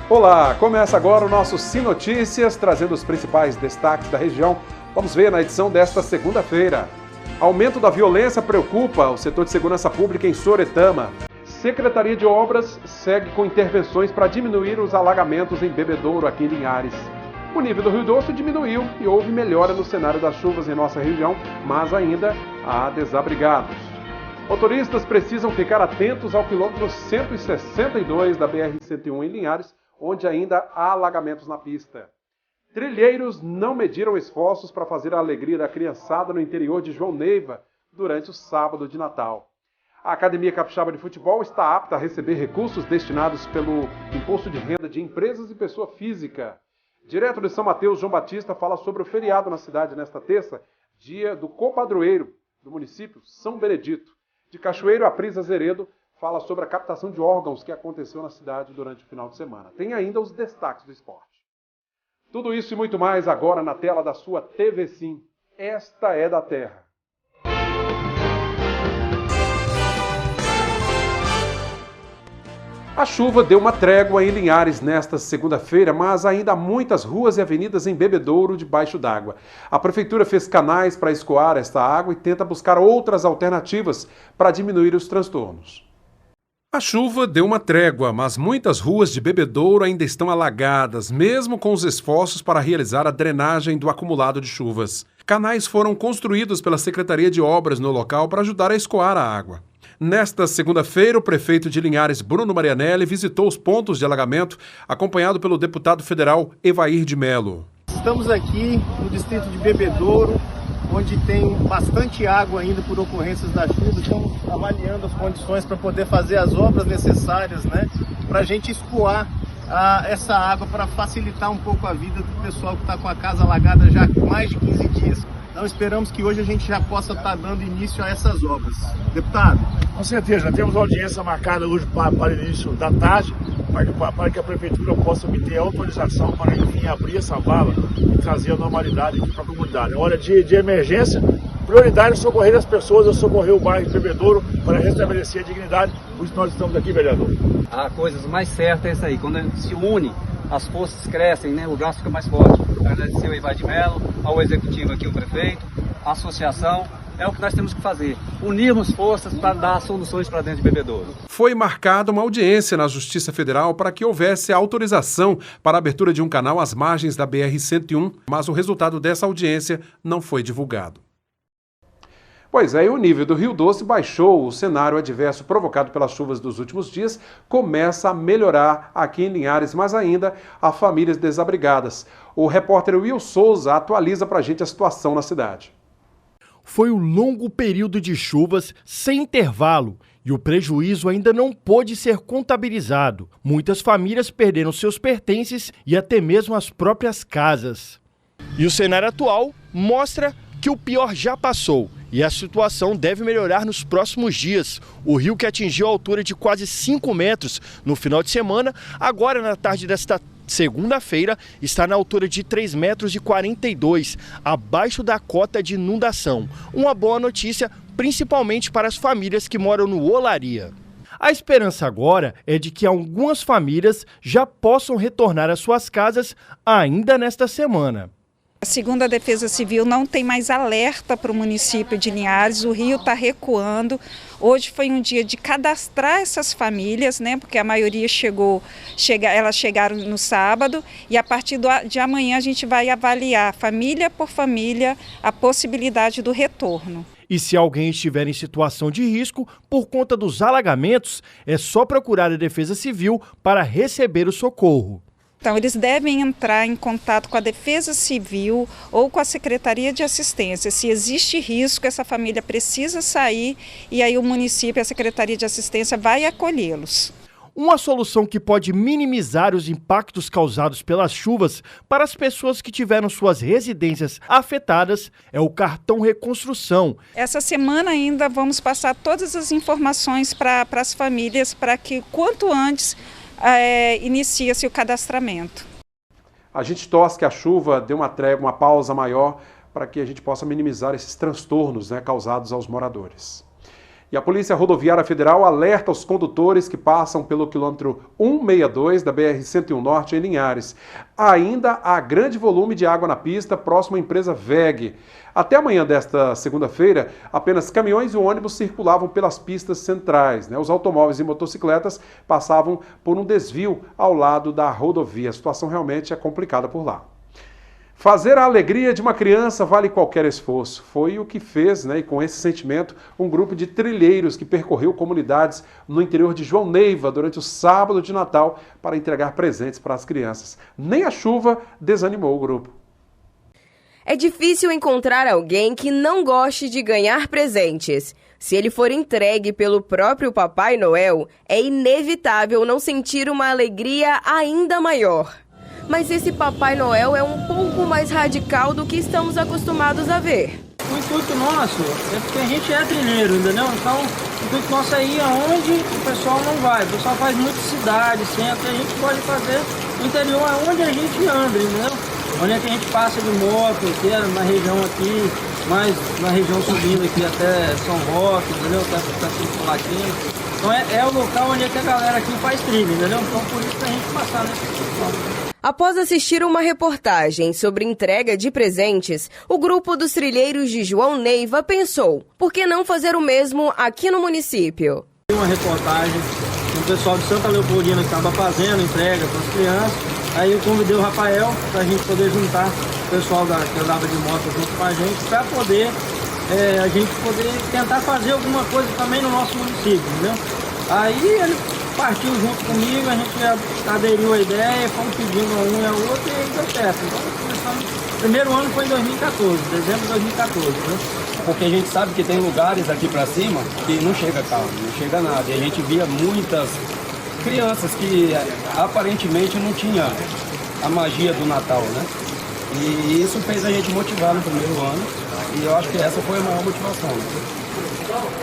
Olá, começa agora o nosso Sim Notícias, trazendo os principais destaques da região. Vamos ver na edição desta segunda-feira. Aumento da violência preocupa o setor de segurança pública em Soretama. Secretaria de Obras segue com intervenções para diminuir os alagamentos em Bebedouro, aqui em Linhares. O nível do Rio Doce diminuiu e houve melhora no cenário das chuvas em nossa região, mas ainda há desabrigados. Motoristas precisam ficar atentos ao quilômetro 162 da BR-101 em Linhares, onde ainda há alagamentos na pista. Trilheiros não mediram esforços para fazer a alegria da criançada no interior de João Neiva durante o sábado de Natal. A Academia Capixaba de Futebol está apta a receber recursos destinados pelo Imposto de Renda de Empresas e Pessoa Física. Direto de São Mateus, João Batista fala sobre o feriado na cidade nesta terça, dia do copadroeiro do município, São Benedito. De Cachoeiro, a Prisa Zeredo fala sobre a captação de órgãos que aconteceu na cidade durante o final de semana. Tem ainda os destaques do esporte. Tudo isso e muito mais agora na tela da sua TV Sim. Esta é da Terra. A chuva deu uma trégua em Linhares nesta segunda-feira, mas ainda há muitas ruas e avenidas em Bebedouro debaixo d'água. A prefeitura fez canais para escoar esta água e tenta buscar outras alternativas para diminuir os transtornos. A chuva deu uma trégua, mas muitas ruas de Bebedouro ainda estão alagadas, mesmo com os esforços para realizar a drenagem do acumulado de chuvas. Canais foram construídos pela Secretaria de Obras no local para ajudar a escoar a água. Nesta segunda-feira, o prefeito de Linhares, Bruno Marianelli, visitou os pontos de alagamento, acompanhado pelo deputado federal Evair de Mello. Estamos aqui no distrito de Bebedouro, onde tem bastante água ainda por ocorrências da chuva. Estamos avaliando as condições para poder fazer as obras necessárias, para a gente escoar essa água para facilitar um pouco a vida do pessoal que está com a casa alagada já há mais de 15 dias. Então esperamos que hoje a gente já possa estar dando início a essas obras. Deputado? Com certeza, já temos audiência marcada hoje para o início da tarde, para que a Prefeitura possa obter a autorização para, enfim, abrir essa vala e trazer a normalidade aqui para a comunidade. É hora de emergência, prioridade é socorrer as pessoas, eu socorrer o bairro de Bebedouro para restabelecer a dignidade, por isso nós estamos aqui, vereador. A coisa mais certa é isso aí, quando a gente se une, as forças crescem, o braço fica mais forte. Agradecer ao Evair de Mello, ao executivo aqui, o prefeito, a associação. É o que nós temos que fazer, unirmos forças para dar soluções para dentro de Bebedouro. Foi marcada uma audiência na Justiça Federal para que houvesse autorização para a abertura de um canal às margens da BR-101, mas o resultado dessa audiência não foi divulgado. Pois é, e o nível do Rio Doce baixou. O cenário adverso provocado pelas chuvas dos últimos dias começa a melhorar aqui em Linhares, mas ainda há famílias desabrigadas. O repórter Will Souza atualiza para a gente a situação na cidade. Foi um longo período de chuvas sem intervalo e o prejuízo ainda não pôde ser contabilizado. Muitas famílias perderam seus pertences e até mesmo as próprias casas. E o cenário atual mostra que o pior já passou e a situação deve melhorar nos próximos dias. O rio, que atingiu a altura de quase 5 metros no final de semana, agora na tarde desta segunda-feira está na altura de 3,42 metros, abaixo da cota de inundação. Uma boa notícia, principalmente para as famílias que moram no Olaria. A esperança agora é de que algumas famílias já possam retornar às suas casas ainda nesta semana. Segundo a Defesa Civil, não tem mais alerta para o município de Linhares, o rio está recuando. Hoje foi um dia de cadastrar essas famílias, porque a maioria elas chegaram no sábado, e a partir de amanhã a gente vai avaliar, família por família, a possibilidade do retorno. E se alguém estiver em situação de risco por conta dos alagamentos, é só procurar a Defesa Civil para receber o socorro. Então, eles devem entrar em contato com a Defesa Civil ou com a Secretaria de Assistência. Se existe risco, essa família precisa sair e aí o município e a Secretaria de Assistência vai acolhê-los. Uma solução que pode minimizar os impactos causados pelas chuvas para as pessoas que tiveram suas residências afetadas é o cartão reconstrução. Essa semana ainda vamos passar todas as informações para as famílias para que quanto antes inicia-se o cadastramento. A gente torce que a chuva dê uma trégua, uma pausa maior, para que a gente possa minimizar esses transtornos causados aos moradores. E a Polícia Rodoviária Federal alerta os condutores que passam pelo quilômetro 162 da BR-101 Norte em Linhares. Ainda há grande volume de água na pista próximo à empresa VEG. Até amanhã desta segunda-feira, apenas caminhões e ônibus circulavam pelas pistas centrais. Os automóveis e motocicletas passavam por um desvio ao lado da rodovia. A situação realmente é complicada por lá. Fazer a alegria de uma criança vale qualquer esforço. Foi o que fez, e com esse sentimento, um grupo de trilheiros que percorreu comunidades no interior de João Neiva durante o sábado de Natal para entregar presentes para as crianças. Nem a chuva desanimou o grupo. É difícil encontrar alguém que não goste de ganhar presentes. Se ele for entregue pelo próprio Papai Noel, é inevitável não sentir uma alegria ainda maior. Mas esse Papai Noel é um pouco mais radical do que estamos acostumados a ver. O intuito nosso é porque a gente é trilheiro, entendeu? Então, o intuito nosso é ir aonde o pessoal não vai. O pessoal faz muita cidade, centro, a gente pode fazer no interior, aonde a gente anda, entendeu? Onde é que a gente passa de moto, que é na região aqui, mais na região subindo aqui até São Roque, entendeu? Até Latino. Então é o local onde é que a galera aqui faz trilha, entendeu? Então por isso que a gente passar nesse local. Após assistir uma reportagem sobre entrega de presentes, o grupo dos trilheiros de João Neiva pensou, por que não fazer o mesmo aqui no município? Uma reportagem do pessoal de Santa Leopoldina que estava fazendo entrega para as crianças, aí eu convidei o Rafael para a gente poder juntar o pessoal que andava de moto junto com a gente, para poder a gente poder tentar fazer alguma coisa também no nosso município, entendeu? Aí ele partiu junto comigo, a gente aderiu à ideia, fomos pedindo a um e a outro e aí deu certo. Então começamos, o primeiro ano foi em 2014, dezembro de 2014, né? Porque a gente sabe que tem lugares aqui pra cima que não chega carro, não chega nada. E a gente via muitas crianças que aparentemente não tinham a magia do Natal, né? E isso fez a gente motivar no primeiro ano e eu acho que essa foi a maior motivação.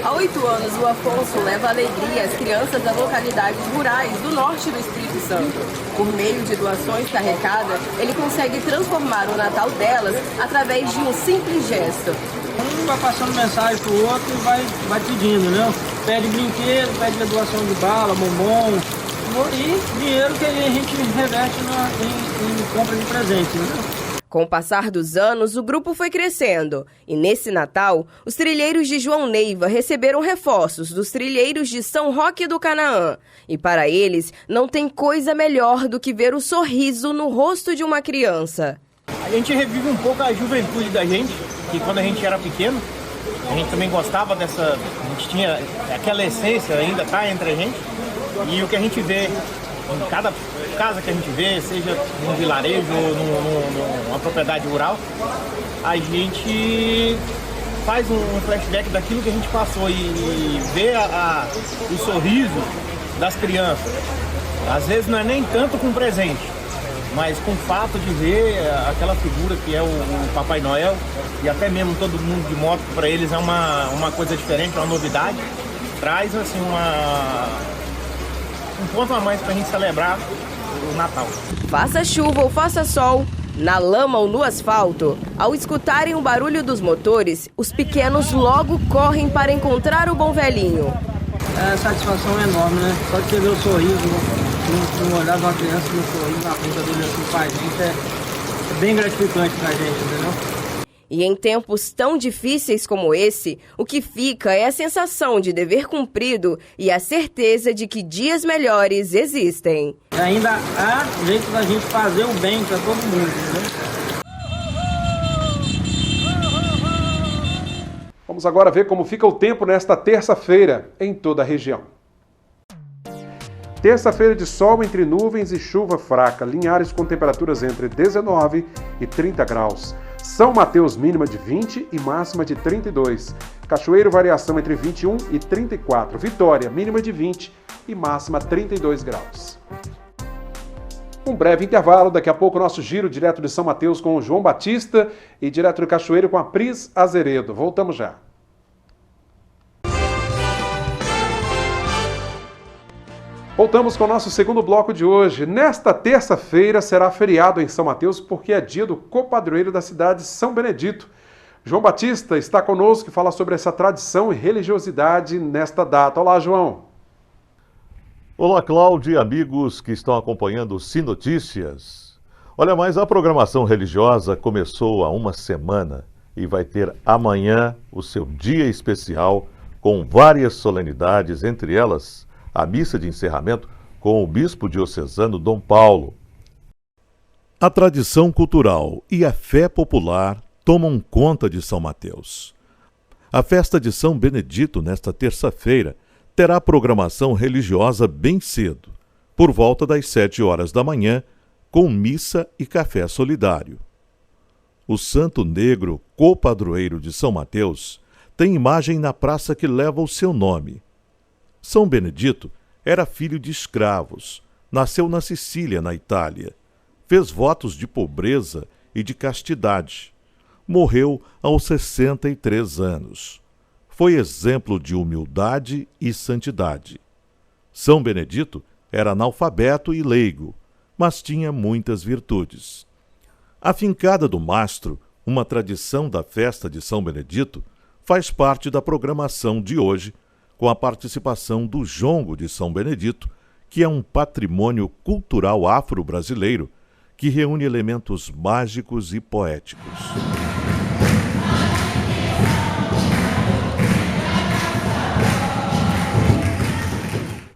Há 8 anos, o Afonso leva alegria às crianças das localidades rurais do norte do Espírito Santo. Por meio de doações que arrecada, ele consegue transformar o Natal delas através de um simples gesto. Um vai passando mensagem pro outro e vai pedindo, né? Pede brinquedo, pede doação de bala, bombom e dinheiro que a gente reverte em compra de presente, né? Com o passar dos anos, o grupo foi crescendo. E nesse Natal, os trilheiros de João Neiva receberam reforços dos trilheiros de São Roque do Canaã. E para eles, não tem coisa melhor do que ver o sorriso no rosto de uma criança. A gente revive um pouco a juventude da gente, que quando a gente era pequeno, a gente também gostava dessa... A gente tinha aquela essência ainda, tá, entre a gente. E o que a gente vê em cada casa que a gente vê, seja num vilarejo ou numa propriedade rural, a gente faz um flashback daquilo que a gente passou e vê o sorriso das crianças. Às vezes não é nem tanto com presente, mas com o fato de ver aquela figura que é o Papai Noel, e até mesmo todo mundo de moto, para eles é uma coisa diferente, uma novidade, traz assim um ponto a mais para a gente celebrar o Natal. Faça chuva ou faça sol, na lama ou no asfalto, ao escutarem o barulho dos motores, os pequenos logo correm para encontrar o bom velhinho. É satisfação enorme, né? Só de você ver o sorriso, no olhar de uma criança, no sorriso na frente dele assim com a gente, é bem gratificante pra gente, entendeu? E em tempos tão difíceis como esse, o que fica é a sensação de dever cumprido e a certeza de que dias melhores existem. E ainda há jeito da gente fazer o bem para todo mundo, né? Vamos agora ver como fica o tempo nesta terça-feira em toda a região. Terça-feira de sol entre nuvens e chuva fraca. Linhares com temperaturas entre 19 e 30 graus. São Mateus, mínima de 20 e máxima de 32. Cachoeiro, variação entre 21 e 34. Vitória, mínima de 20 e máxima 32 graus. Um breve intervalo, daqui a pouco nosso giro direto de São Mateus com o João Batista e direto do Cachoeiro com a Pris Azeredo. Voltamos já. Voltamos com o nosso segundo bloco de hoje. Nesta terça-feira será feriado em São Mateus porque é dia do copadroeiro da cidade de São Benedito. João Batista está conosco e fala sobre essa tradição e religiosidade nesta data. Olá, João. Olá, Cláudio e amigos que estão acompanhando o Sim Notícias. Olha, mas a programação religiosa começou há uma semana e vai ter amanhã o seu dia especial com várias solenidades, entre elas a missa de encerramento com o bispo diocesano Dom Paulo. A tradição cultural e a fé popular tomam conta de São Mateus. A festa de São Benedito, nesta terça-feira, terá programação religiosa bem cedo, por volta das 7 horas da manhã, com missa e café solidário. O Santo Negro, copadroeiro de São Mateus, tem imagem na praça que leva o seu nome. São Benedito era filho de escravos, nasceu na Sicília, na Itália, fez votos de pobreza e de castidade. Morreu aos 63 anos. Foi exemplo de humildade e santidade. São Benedito era analfabeto e leigo, mas tinha muitas virtudes. A Fincada do Mastro, uma tradição da festa de São Benedito, faz parte da programação de hoje, com a participação do Jongo de São Benedito, que é um patrimônio cultural afro-brasileiro que reúne elementos mágicos e poéticos.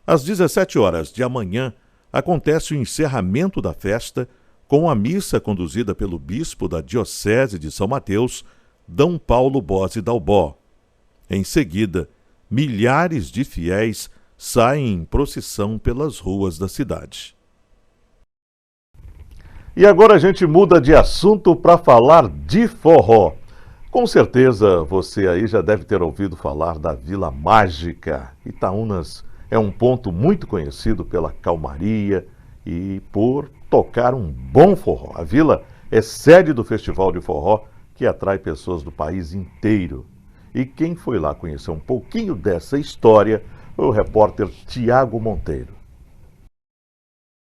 Às 17 horas de amanhã, acontece o encerramento da festa com a missa conduzida pelo bispo da Diocese de São Mateus, D. Paulo Bose Dalbó. Em seguida, milhares de fiéis saem em procissão pelas ruas da cidade. E agora a gente muda de assunto para falar de forró. Com certeza você aí já deve ter ouvido falar da Vila Mágica. Itaúnas é um ponto muito conhecido pela calmaria e por tocar um bom forró. A vila é sede do Festival de Forró, que atrai pessoas do país inteiro. E quem foi lá conhecer um pouquinho dessa história foi o repórter Tiago Monteiro.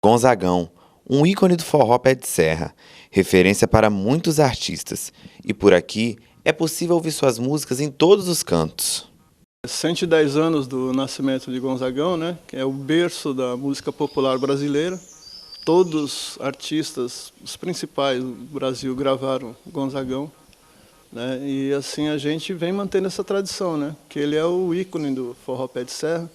Gonzagão, um ícone do forró pé de serra, referência para muitos artistas. E por aqui é possível ouvir suas músicas em todos os cantos. 110 anos do nascimento de Gonzagão, né? Que é o berço da música popular brasileira. Todos os artistas, os principais do Brasil, gravaram Gonzagão, né? E assim a gente vem mantendo essa tradição, né? Que ele é o ícone do forró pé de serra.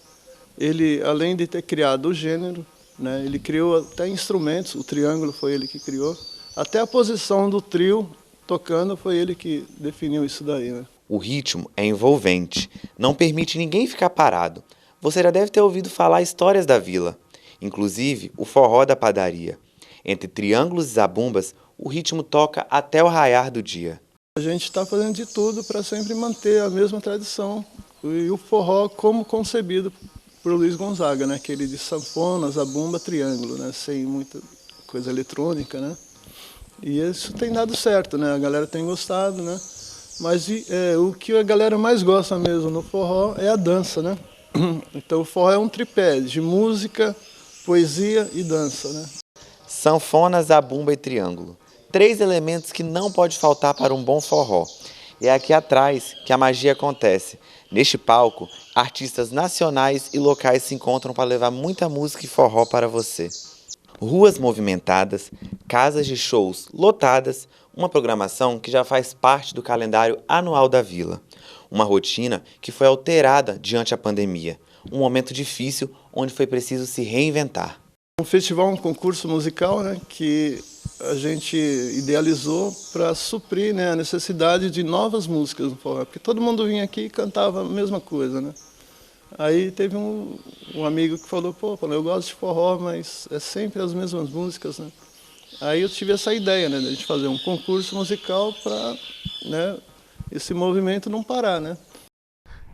Ele, além de ter criado o gênero, né? Ele criou até instrumentos, o triângulo foi ele que criou. Até a posição do trio tocando foi ele que definiu isso daí, né? O ritmo é envolvente, não permite ninguém ficar parado. Você já deve ter ouvido falar histórias da vila, inclusive o forró da padaria. Entre triângulos e zabumbas, o ritmo toca até o raiar do dia. A gente está fazendo de tudo para sempre manter a mesma tradição e o forró como concebido por Luiz Gonzaga, né? Aquele de sanfona, zabumba, triângulo, né? Sem muita coisa eletrônica, né? E isso tem dado certo, né? A galera tem gostado, né? Mas o que a galera mais gosta mesmo no forró é a dança, né? Então o forró é um tripé de música, poesia e dança, né? Sanfona, zabumba e triângulo. 3 elementos que não pode faltar para um bom forró. É aqui atrás que a magia acontece. Neste palco, artistas nacionais e locais se encontram para levar muita música e forró para você. Ruas movimentadas, casas de shows lotadas, uma programação que já faz parte do calendário anual da vila. Uma rotina que foi alterada diante a pandemia. Um momento difícil onde foi preciso se reinventar. Um festival, um concurso musical, né, que a gente idealizou para suprir, né, a necessidade de novas músicas no forró. Porque todo mundo vinha aqui e cantava a mesma coisa, né? Aí teve um amigo que falou, pô, eu gosto de forró, mas é sempre as mesmas músicas, né? Aí eu tive essa ideia, né, de a gente fazer um concurso musical para, né, esse movimento não parar, né?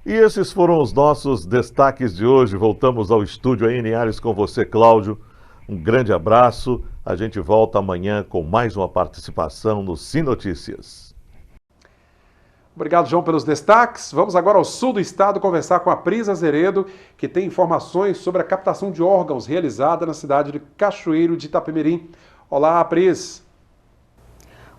E esses foram os nossos destaques de hoje. Voltamos ao estúdio aí em Linhares com você, Cláudio. Um grande abraço. A gente volta amanhã com mais uma participação no Sim Notícias. Obrigado, João, pelos destaques. Vamos agora ao sul do estado conversar com a Pris Azeredo, que tem informações sobre a captação de órgãos realizada na cidade de Cachoeiro de Itapemirim. Olá, Pris.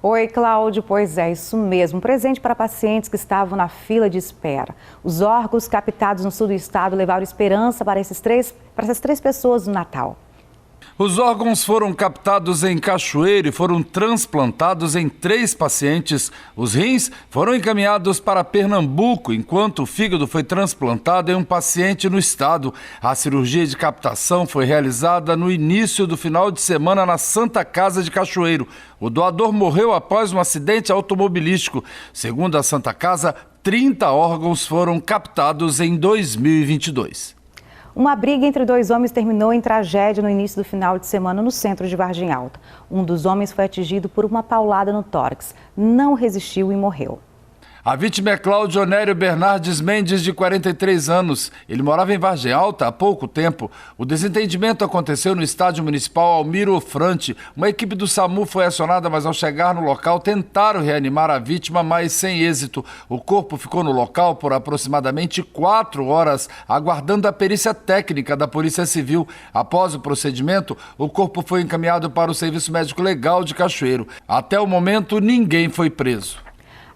Oi, Cláudio. Pois é, isso mesmo. Um presente para pacientes que estavam na fila de espera. Os órgãos captados no sul do estado levaram esperança para essas três pessoas no Natal. Os órgãos foram captados em Cachoeiro e foram transplantados em 3 pacientes. Os rins foram encaminhados para Pernambuco, enquanto o fígado foi transplantado em um paciente no estado. A cirurgia de captação foi realizada no início do final de semana na Santa Casa de Cachoeiro. O doador morreu após um acidente automobilístico. Segundo a Santa Casa, 30 órgãos foram captados em 2022. Uma briga entre 2 homens terminou em tragédia no início do final de semana no centro de Vargem Alta. Um dos homens foi atingido por uma paulada no tórax, não resistiu e morreu. A vítima é Cláudio Onério Bernardes Mendes, de 43 anos. Ele morava em Vargem Alta há pouco tempo. O desentendimento aconteceu no estádio municipal Almiro Ofrante. Uma equipe do SAMU foi acionada, mas ao chegar no local tentaram reanimar a vítima, mas sem êxito. O corpo ficou no local por aproximadamente 4 horas, aguardando a perícia técnica da Polícia Civil. Após o procedimento, o corpo foi encaminhado para o Serviço Médico Legal de Cachoeiro. Até o momento, ninguém foi preso.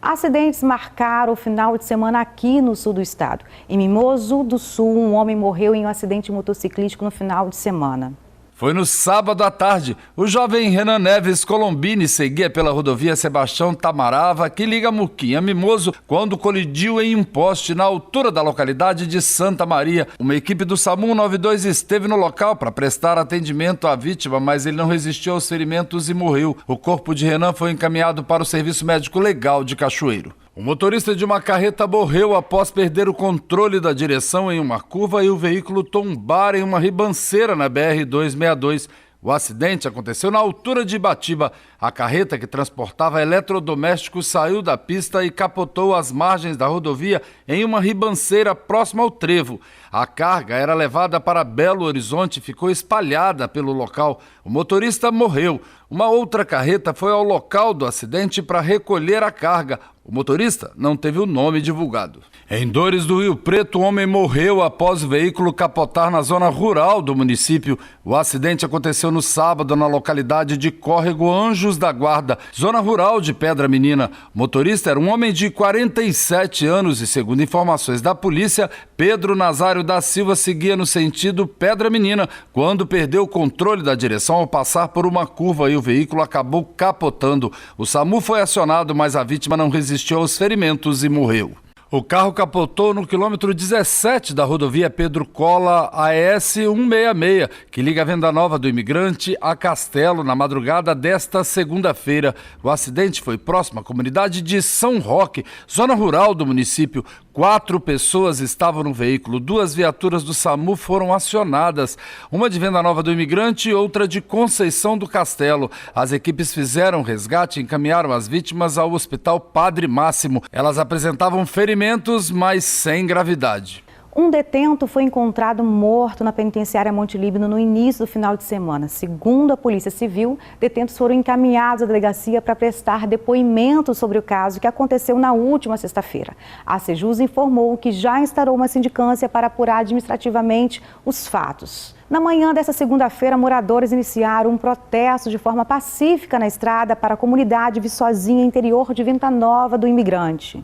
Acidentes marcaram o final de semana aqui no sul do estado. Em Mimoso do Sul, um homem morreu em um acidente motociclístico no final de semana. Foi no sábado à tarde. O jovem Renan Neves Colombini seguia pela rodovia Sebastião Tamarava, que liga Muquinha a Mimoso, quando colidiu em um poste na altura da localidade de Santa Maria. Uma equipe do SAMU 92 esteve no local para prestar atendimento à vítima, mas ele não resistiu aos ferimentos e morreu. O corpo de Renan foi encaminhado para o Serviço Médico Legal de Cachoeiro. O motorista de uma carreta morreu após perder o controle da direção em uma curva e o veículo tombar em uma ribanceira na BR-262. O acidente aconteceu na altura de Ibatiba. A carreta, que transportava eletrodomésticos, saiu da pista e capotou às margens da rodovia em uma ribanceira próxima ao trevo. A carga era levada para Belo Horizonte e ficou espalhada pelo local. O motorista morreu. Uma outra carreta foi ao local do acidente para recolher a carga. O motorista não teve o nome divulgado. Em Dores do Rio Preto, um homem morreu após o veículo capotar na zona rural do município. O acidente aconteceu no sábado na localidade de Córrego Anjos da Guarda, zona rural de Pedra Menina. O motorista era um homem de 47 anos e, segundo informações da polícia, Pedro Nazário da Silva seguia no sentido Pedra Menina quando perdeu o controle da direção ao passar por uma curva e o veículo acabou capotando. O SAMU foi acionado, mas a vítima não resistiu aos ferimentos e morreu. O carro capotou no quilômetro 17 da rodovia Pedro Cola AS 166, que liga a Venda Nova do Imigrante a Castelo, na madrugada desta segunda-feira. O acidente foi próximo à comunidade de São Roque, zona rural do município. 4 pessoas estavam no veículo. 2 viaturas do SAMU foram acionadas, uma de Venda Nova do Imigrante e outra de Conceição do Castelo. As equipes fizeram resgate e encaminharam as vítimas ao Hospital Padre Máximo. Elas apresentavam ferimentos, mas sem gravidade. Um detento foi encontrado morto na penitenciária Monte Líbano no início do final de semana. Segundo a Polícia Civil, detentos foram encaminhados à delegacia para prestar depoimento sobre o caso que aconteceu na última sexta-feira. A Sejus informou que já instaurou uma sindicância para apurar administrativamente os fatos. Na manhã desta segunda-feira, moradores iniciaram um protesto de forma pacífica na estrada para a comunidade Viçosinha, interior de Venda Nova do Imigrante.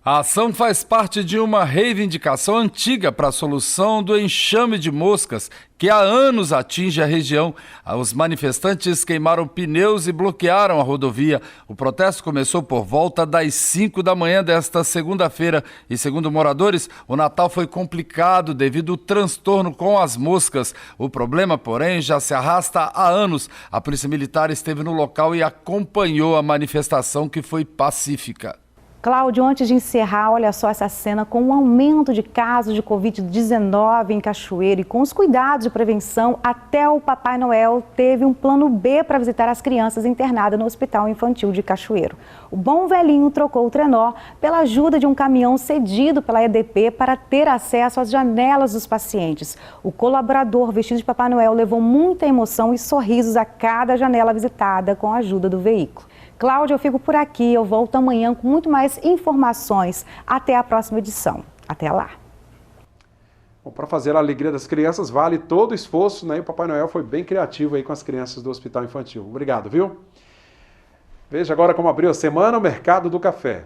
A ação faz parte de uma reivindicação antiga para a solução do enxame de moscas que há anos atinge a região. Os manifestantes queimaram pneus e bloquearam a rodovia. O protesto começou por volta das 5 da manhã desta segunda-feira e, segundo moradores, o Natal foi complicado devido ao transtorno com as moscas. O problema, porém, já se arrasta há anos. A Polícia Militar esteve no local e acompanhou a manifestação, que foi pacífica. Cláudio, antes de encerrar, olha só essa cena com o aumento de casos de Covid-19 em Cachoeiro e com os cuidados de prevenção, até o Papai Noel teve um plano B para visitar as crianças internadas no Hospital Infantil de Cachoeiro. O bom velhinho trocou o trenó pela ajuda de um caminhão cedido pela EDP para ter acesso às janelas dos pacientes. O colaborador vestido de Papai Noel levou muita emoção e sorrisos a cada janela visitada com a ajuda do veículo. Cláudia, eu fico por aqui, eu volto amanhã com muito mais informações. Até a próxima edição. Até lá. Para fazer a alegria das crianças vale todo o esforço, né? E o Papai Noel foi bem criativo aí com as crianças do Hospital Infantil. Obrigado, viu? Veja agora como abriu a semana o mercado do café.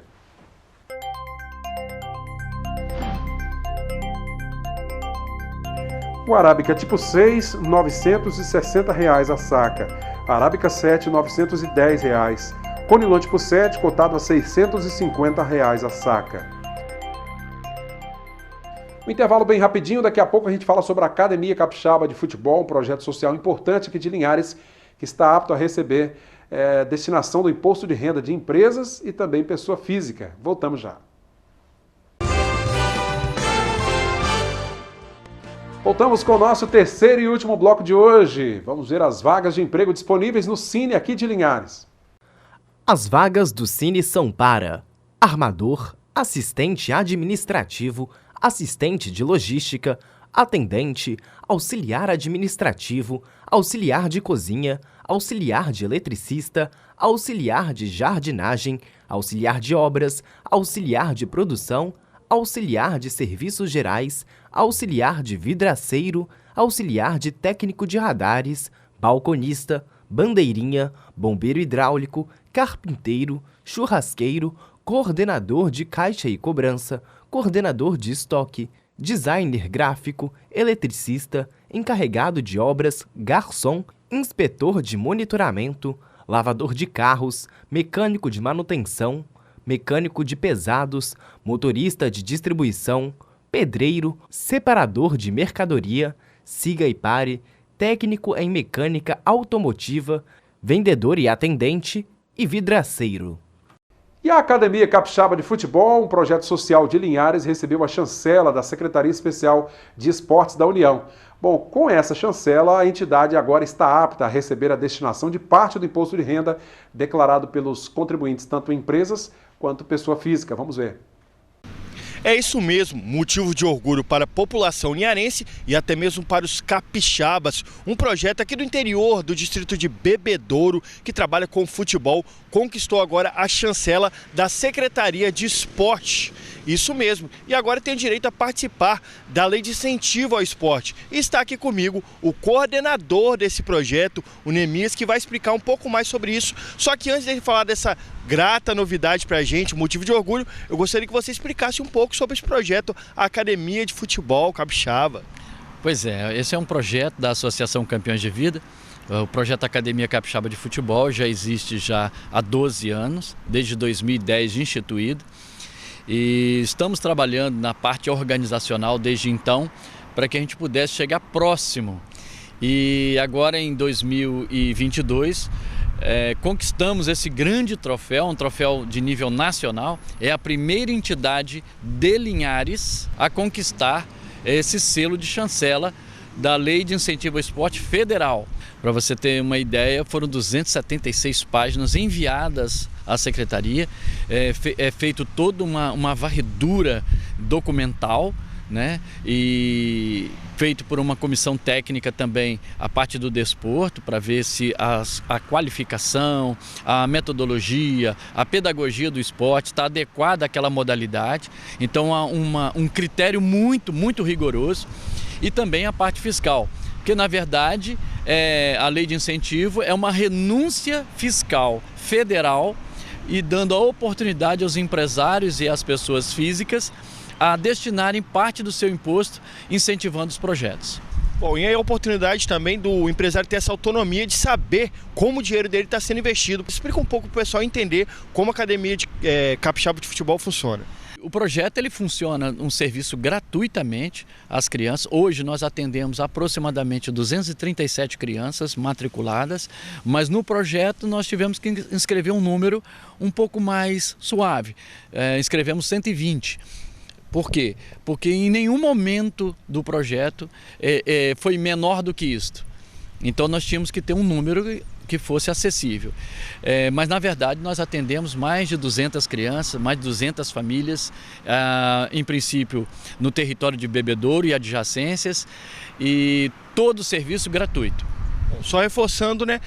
O Arábica tipo 6, R$ 960 a saca. Arábica 7, R$ 910. Conilon tipo 7, cotado a R$ 650 a saca. Um intervalo bem rapidinho, daqui a pouco a gente fala sobre a Academia Capixaba de Futebol, um projeto social importante aqui de Linhares, que está apto a receber destinação do imposto de renda de empresas e também pessoa física. Voltamos já. Voltamos com o nosso terceiro e último bloco de hoje. Vamos ver as vagas de emprego disponíveis no Cine aqui de Linhares. As vagas do Cine são para armador, assistente administrativo, assistente de logística, atendente, auxiliar administrativo, auxiliar de cozinha, auxiliar de eletricista, auxiliar de jardinagem, auxiliar de obras, auxiliar de produção, auxiliar de serviços gerais, auxiliar de vidraceiro, auxiliar de técnico de radares, balconista, bandeirinha, bombeiro hidráulico, carpinteiro, churrasqueiro, coordenador de caixa e cobrança, coordenador de estoque, designer gráfico, eletricista, encarregado de obras, garçom, inspetor de monitoramento, lavador de carros, mecânico de manutenção, mecânico de pesados, motorista de distribuição, pedreiro, separador de mercadoria, siga e pare, técnico em mecânica automotiva, vendedor e atendente e vidraceiro. E a Academia Capixaba de Futebol, um projeto social de Linhares, recebeu a chancela da Secretaria Especial de Esportes da União. Bom, com essa chancela, a entidade agora está apta a receber a destinação de parte do imposto de renda declarado pelos contribuintes, tanto empresas quanto pessoa física. Vamos ver. É isso mesmo, motivo de orgulho para a população linharense e até mesmo para os capixabas. Um projeto aqui do interior do distrito de Bebedouro, que trabalha com futebol, conquistou agora a chancela da Secretaria de Esporte. Isso mesmo, e agora tem direito a participar da Lei de Incentivo ao Esporte. E está aqui comigo o coordenador desse projeto, o Nemias, que vai explicar um pouco mais sobre isso. Só que antes de falar dessa grata novidade para a gente, motivo de orgulho, eu gostaria que você explicasse um pouco sobre esse projeto, a Academia de Futebol Capixaba. Pois é, esse é um projeto da Associação Campeões de Vida. O projeto Academia Capixaba de Futebol já existe há 12 anos, desde 2010 instituído. E estamos trabalhando na parte organizacional desde então para que a gente pudesse chegar próximo. E agora em 2022 conquistamos esse grande troféu, um troféu de nível nacional. É a primeira entidade de Linhares a conquistar esse selo de chancela da Lei de Incentivo ao Esporte Federal. Para você ter uma ideia, foram 276 páginas enviadas à Secretaria, é feito toda uma varredura documental, né? E feito por uma comissão técnica também a parte do desporto, para ver se a qualificação, a metodologia, a pedagogia do esporte está adequada àquela modalidade. Então há um critério muito, muito rigoroso. E também a parte fiscal, porque na verdade a lei de incentivo é uma renúncia fiscal federal e dando a oportunidade aos empresários e às pessoas físicas a destinarem parte do seu imposto incentivando os projetos. Bom, e aí a oportunidade também do empresário ter essa autonomia de saber como o dinheiro dele está sendo investido. Explica um pouco para o pessoal entender como a Academia de Capixaba de Futebol funciona. O projeto ele funciona um serviço gratuitamente às crianças. Hoje nós atendemos aproximadamente 237 crianças matriculadas, mas no projeto nós tivemos que inscrever um número um pouco mais suave. Inscrevemos 120. Por quê? Porque em nenhum momento do projeto foi menor do que isto. Então nós tínhamos que ter um número que fosse acessível. Mas na verdade nós atendemos mais de 200 crianças, mais de 200 famílias, em princípio no território de Bebedouro e adjacências, e todo o serviço gratuito. Só reforçando, né?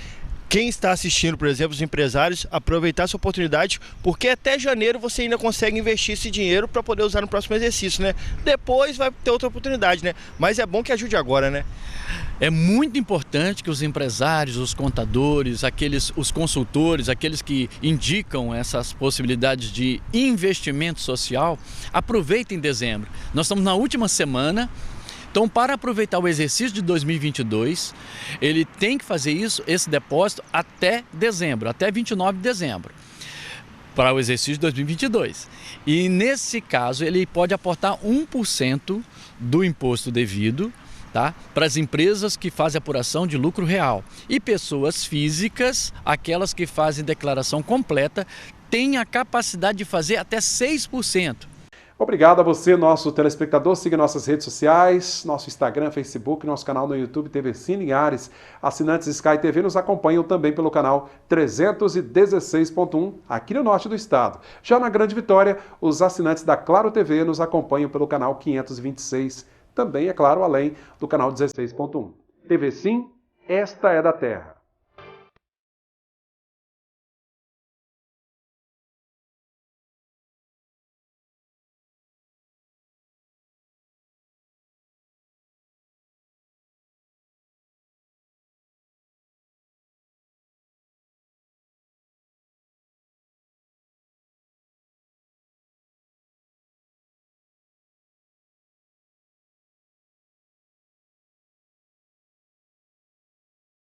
quem está assistindo, por exemplo, os empresários, aproveitar essa oportunidade, porque até janeiro você ainda consegue investir esse dinheiro para poder usar no próximo exercício, né? Depois vai ter outra oportunidade, né? Mas é bom que ajude agora, né? É muito importante que os empresários, os contadores, os consultores, aqueles que indicam essas possibilidades de investimento social, aproveitem dezembro. Nós estamos na última semana. Então, para aproveitar o exercício de 2022, ele tem que fazer esse depósito até dezembro, até 29 de dezembro, para o exercício de 2022. E nesse caso, ele pode aportar 1% do imposto devido, tá, para as empresas que fazem apuração de lucro real. E pessoas físicas, aquelas que fazem declaração completa, têm a capacidade de fazer até 6%. Obrigado a você, nosso telespectador. Siga nossas redes sociais, nosso Instagram, Facebook, nosso canal no YouTube, TV Cine Linhares. Assinantes Sky TV nos acompanham também pelo canal 316.1, aqui no norte do estado. Já na Grande Vitória, os assinantes da Claro TV nos acompanham pelo canal 526, também, é claro, além do canal 16.1. TV Sim, esta é da terra.